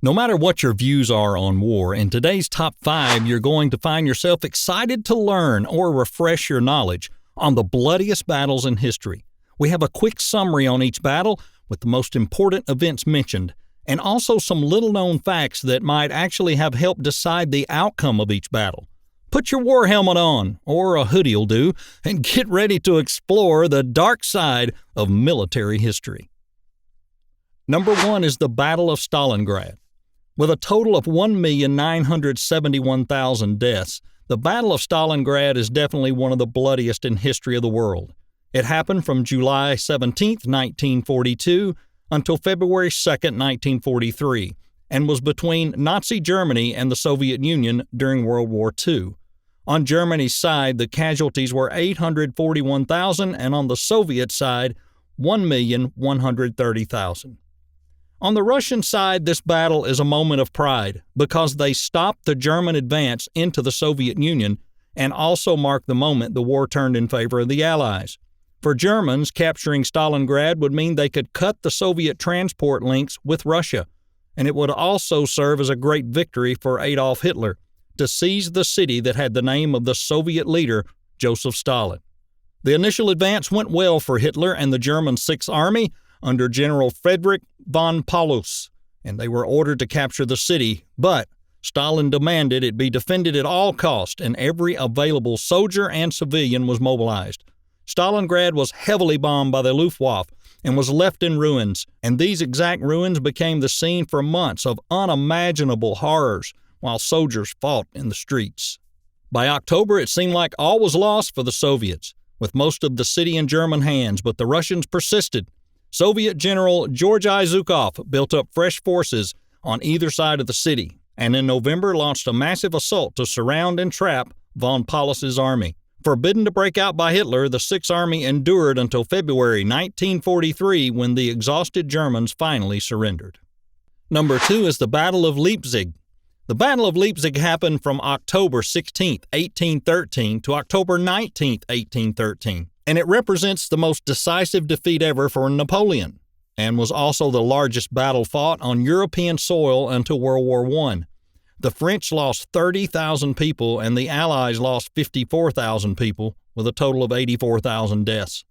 No matter what your views are on war, in today's Top 5, you're going to find yourself excited to learn or refresh your knowledge on the bloodiest battles in history. We have a quick summary on each battle with the most important events mentioned, and also some little-known facts that might actually have helped decide the outcome of each battle. Put your war helmet on, or a hoodie'll do, and get ready to explore the dark side of military history. Number 1 is the Battle of Stalingrad. With a total of 1,971,000 deaths, the Battle of Stalingrad is definitely one of the bloodiest in history of the world. It happened from July 17, 1942, until February 2, 1943, and was between Nazi Germany and the Soviet Union during World War II. On Germany's side, the casualties were 841,000, and on the Soviet side, 1,130,000. On the Russian side, this battle is a moment of pride because they stopped the German advance into the Soviet Union and also marked the moment the war turned in favor of the Allies. For Germans, capturing Stalingrad would mean they could cut the Soviet transport links with Russia, and it would also serve as a great victory for Adolf Hitler to seize the city that had the name of the Soviet leader, Joseph Stalin. The initial advance went well for Hitler and the German Sixth Army under General Friedrich von Paulus, and they were ordered to capture the city, but Stalin demanded it be defended at all cost, and every available soldier and civilian was mobilized. Stalingrad was heavily bombed by the Luftwaffe and was left in ruins, and these exact ruins became the scene for months of unimaginable horrors while soldiers fought in the streets. By October, it seemed like all was lost for the Soviets, with most of the city in German hands, but the Russians persisted. Soviet General Georgy Zhukov built up fresh forces on either side of the city, and in November launched a massive assault to surround and trap von Paulus's army. Forbidden to break out by Hitler, the Sixth Army endured until February 1943 when the exhausted Germans finally surrendered. Number 2 is the Battle of Leipzig. The Battle of Leipzig happened from October 16, 1813 to October 19, 1813. And it represents the most decisive defeat ever for Napoleon, and was also the largest battle fought on European soil until World War I. The French lost 30,000 people, and the Allies lost 54,000 people, with a total of 84,000 deaths.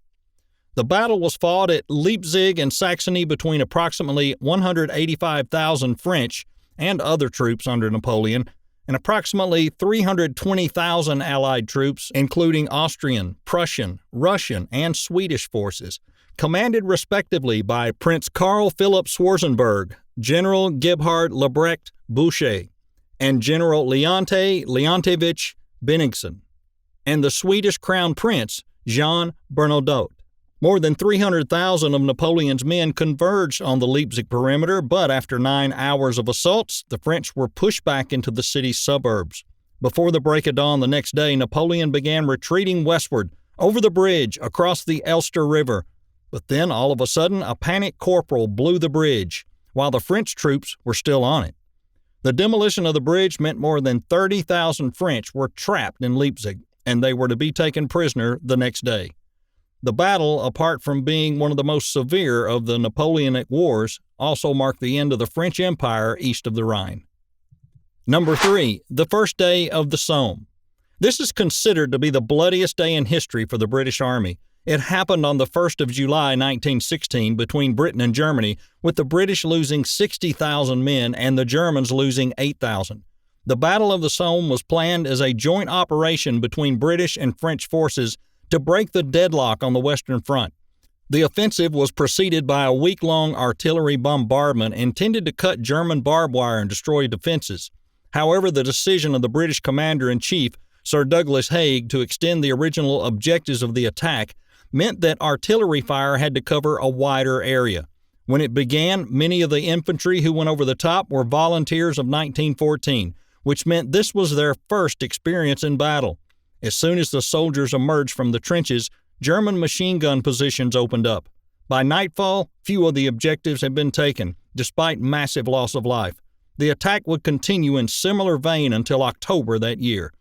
The battle was fought at Leipzig and Saxony between approximately 185,000 French and other troops under Napoleon, and approximately 320,000 Allied troops, including Austrian, Prussian, Russian, and Swedish forces, commanded respectively by Prince Karl Philipp Schwarzenberg, General Gebhard Lebrecht Boucher, and General Leonte Leontevich Bennigsen, and the Swedish Crown Prince Jean Bernadotte. More than 300,000 of Napoleon's men converged on the Leipzig perimeter, but after 9 hours of assaults, the French were pushed back into the city's suburbs. Before the break of dawn the next day, Napoleon began retreating westward, over the bridge, across the Elster River. But then, all of a sudden, a panicked corporal blew the bridge, while the French troops were still on it. The demolition of the bridge meant more than 30,000 French were trapped in Leipzig, and they were to be taken prisoner the next day. The battle, apart from being one of the most severe of the Napoleonic Wars, also marked the end of the French Empire east of the Rhine. Number 3, the First Day of the Somme. This is considered to be the bloodiest day in history for the British Army. It happened on the 1st of July 1916 between Britain and Germany, with the British losing 60,000 men and the Germans losing 8,000. The Battle of the Somme was planned as a joint operation between British and French forces to break the deadlock on the Western Front. The offensive was preceded by a week-long artillery bombardment intended to cut German barbed wire and destroy defenses. However, the decision of the British Commander-in-Chief, Sir Douglas Haig, to extend the original objectives of the attack meant that artillery fire had to cover a wider area. When it began, many of the infantry who went over the top were volunteers of 1914, which meant this was their first experience in battle. As soon as the soldiers emerged from the trenches, German machine gun positions opened up. By nightfall, few of the objectives had been taken, despite massive loss of life. The attack would continue in similar vein until October that year.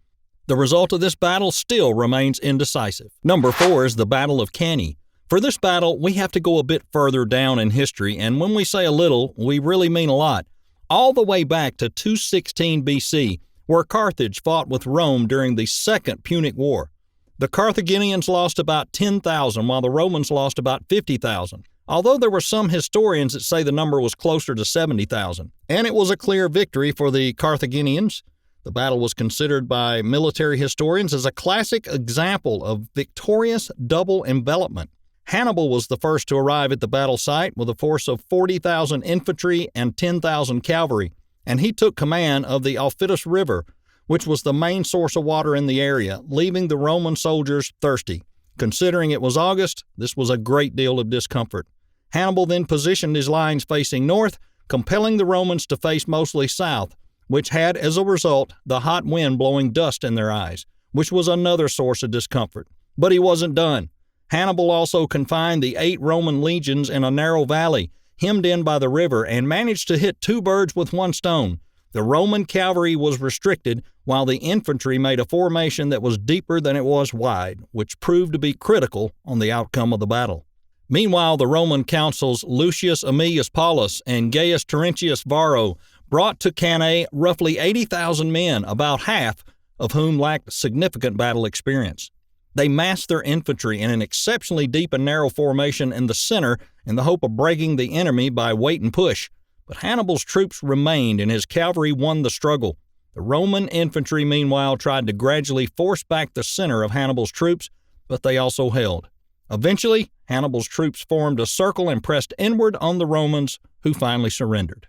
The result of this battle still remains indecisive. Number 4 is the Battle of Kanye. For this battle, we have to go a bit further down in history, and when we say a little, we really mean a lot. all the way back to 216 BC, where Carthage fought with Rome during the Second Punic War. The Carthaginians lost about 10,000, while the Romans lost about 50,000, although there were some historians that say the number was closer to 70,000. And it was a clear victory for the Carthaginians. The battle was considered by military historians as a classic example of victorious double envelopment. Hannibal was the first to arrive at the battle site with a force of 40,000 infantry and 10,000 cavalry, and he took command of the Aufidus River, which was the main source of water in the area, leaving the Roman soldiers thirsty. Considering it was August, this was a great deal of discomfort. Hannibal then positioned his lines facing north, compelling the Romans to face mostly south, which had, as a result, the hot wind blowing dust in their eyes, which was another source of discomfort. But he wasn't done. Hannibal also confined the 8 Roman legions in a narrow valley, hemmed in by the river, and managed to hit 2 birds with 1 stone. The Roman cavalry was restricted, while the infantry made a formation that was deeper than it was wide, which proved to be critical on the outcome of the battle. Meanwhile, the Roman consuls Lucius Aemilius Paulus and Gaius Terentius Varro brought to Cannae roughly 80,000 men, about half of whom lacked significant battle experience. They massed their infantry in an exceptionally deep and narrow formation in the center in the hope of breaking the enemy by weight and push. But Hannibal's troops remained, and his cavalry won the struggle. The Roman infantry, meanwhile, tried to gradually force back the center of Hannibal's troops, but they also held. Eventually, Hannibal's troops formed a circle and pressed inward on the Romans, who finally surrendered.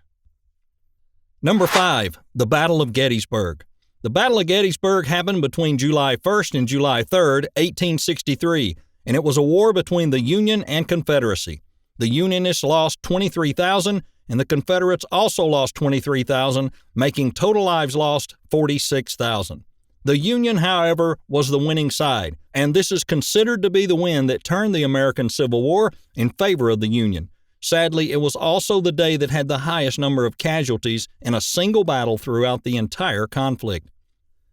Number 5. The Battle of Gettysburg. The Battle of Gettysburg happened between July 1st and July 3rd, 1863, and it was a war between the Union and Confederacy. The Unionists lost 23,000, and the Confederates also lost 23,000, making total lives lost 46,000. The Union, however, was the winning side, and this is considered to be the win that turned the American Civil War in favor of the Union. Sadly, it was also the day that had the highest number of casualties in a single battle throughout the entire conflict.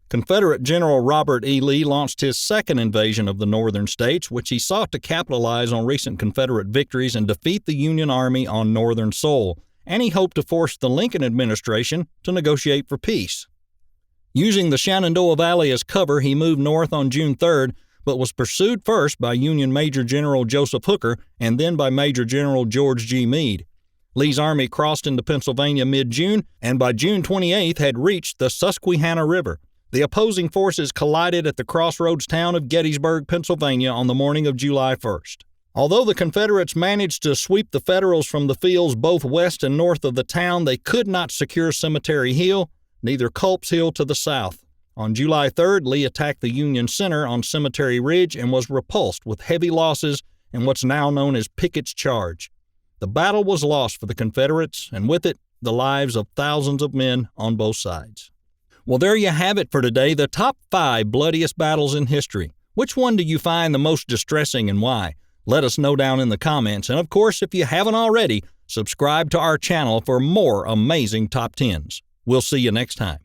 Confederate General Robert E. Lee launched his second invasion of the northern states, which he sought to capitalize on recent Confederate victories and defeat the Union Army on northern soil, and he hoped to force the Lincoln administration to negotiate for peace. Using the Shenandoah Valley as cover, he moved north on June 3rd, but was pursued first by Union Major General Joseph Hooker and then by Major General George G. Meade. Lee's army crossed into Pennsylvania mid-June, and by June 28th had reached the Susquehanna River. The opposing forces collided at the crossroads town of Gettysburg, Pennsylvania on the morning of July 1st. Although the Confederates managed to sweep the Federals from the fields both west and north of the town, they could not secure Cemetery Hill, neither Culp's Hill to the south. On July 3rd, Lee attacked the Union center on Cemetery Ridge and was repulsed with heavy losses in what's now known as Pickett's Charge. The battle was lost for the Confederates, and with it, the lives of thousands of men on both sides. Well, there you have it for today, the top 5 bloodiest battles in history. Which one do you find the most distressing and why? Let us know down in the comments, and of course, if you haven't already, subscribe to our channel for more amazing top 10s. We'll see you next time.